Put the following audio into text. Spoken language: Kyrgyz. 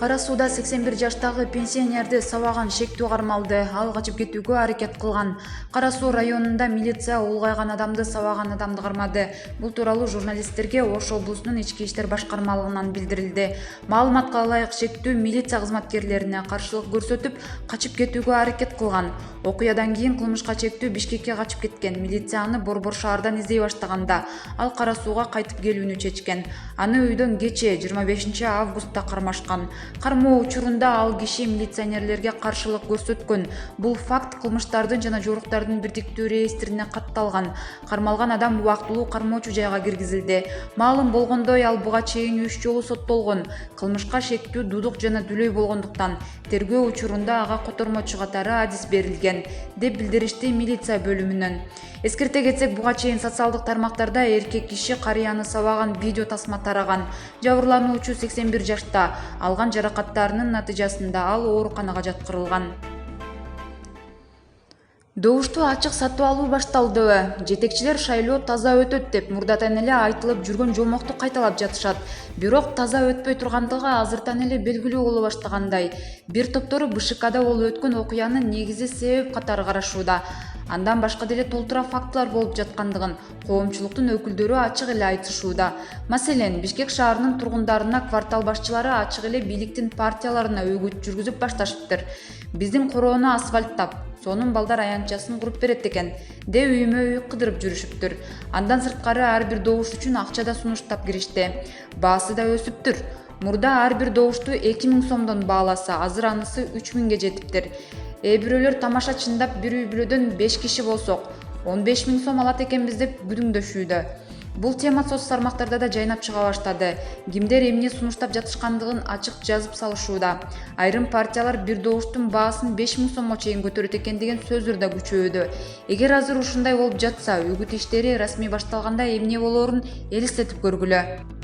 Кара сууда 81 жаштагы пенсионерди сабаган шектүү кармалды. Ал качып кетүүгө аракет кылган. Кара суу районунда милиция улгайган адамды сабаган адамды кармады. Бул тууралуу журналисттерге Ош облусунун ички иштер башкармалыгынан билдирилди. Маалыматка ылайык, шектүү милиция кызматкерлерине каршылык көрсөтүп, качып кетүүгө аракет кылган. Окуядан кийин кылмышка чектүү Бишкекке качып кеткен. Милиция аны Борбор шаардан издей баштаганда, ал Кара сууга кайтып келүүнү чечкен. Аны үйдөн кечээ 25 августта кармашкан. Кармоо учурунда ал киши милиционерлерге каршылык көрсөткөн. Бул факт кылмыштардын жана жоруктардын бирдиктүү реестрине катталган. Кармалган адам убактылуу кармоочу жайга киргизилди. Маалым болгондой, ал буга чейин 3 жолу соттолгон. Кылмышка шектүү дудук жана дүлөй болгондуктан тергөө учурунда ага котормочу катары адис берилген, деп билдиришти милиция бөлүмүнөн. Эскерте кетсек, буга чейин социалдык тармактарда эркек киши карыяны сабаган видео тасма тараган. Жабырлануучу 81 жашта. Алган жаракаттарынын натыйжасында ал ооруканага жаткырылган. Добушту ачык сатып алуу башталдыбы? Жетекчилер шайлоо таза өтөт деп мурдатан эле айтылып жүргөн жомокту кайталап жатышат. Бирок таза өтпөй тургандыгы азыртан эле белгилүү боло баштагандай. Бир топтору БШКда болуп өткөн окуянын негизи себеп катары карашууда. Андан башка деле толтура фактылар болуп жаткандыгын коомчулуктун өкүлдөрү ачык эле айтышууда. Маселен, Бишкек шаарынын тургундарына квартал башчылары ачык эле бийликтин партияларына үгүт жүргүзүп башташыптыр. Биздин короону асфальттап, сонун балдар аянтчасын куруп берет экен, деп үймө үй кыдырып жүрүшүптүр. Андан сырткары ар бир добуш үчүн акча да сунуштап киришти. Баасы да өсүптүр. Мурда ар бир добушту 2000 сомдон бааласа, азыр анысы 3000ге жетиптир. Бирөөлөр тамаша чындап бир үй бүлөдөн 5 киши болсок, 15 000 сом алат экенбиз деп күдүңдөшүүдө. Бул тема соц тармактарда да жайнап чыга баштады. Кимдер эмне сунуштап жатышкандыгын ачык жазып салышууда. Айрым партиялар бир добуштун баасын 5 000 сомго чейин көтөрөт экен деген сөздөр да күчөөдө. Эгер азыр ушундай болуп жатса, үгүт иштери расмий башталганда эмне болоорун элестетип көргүлө.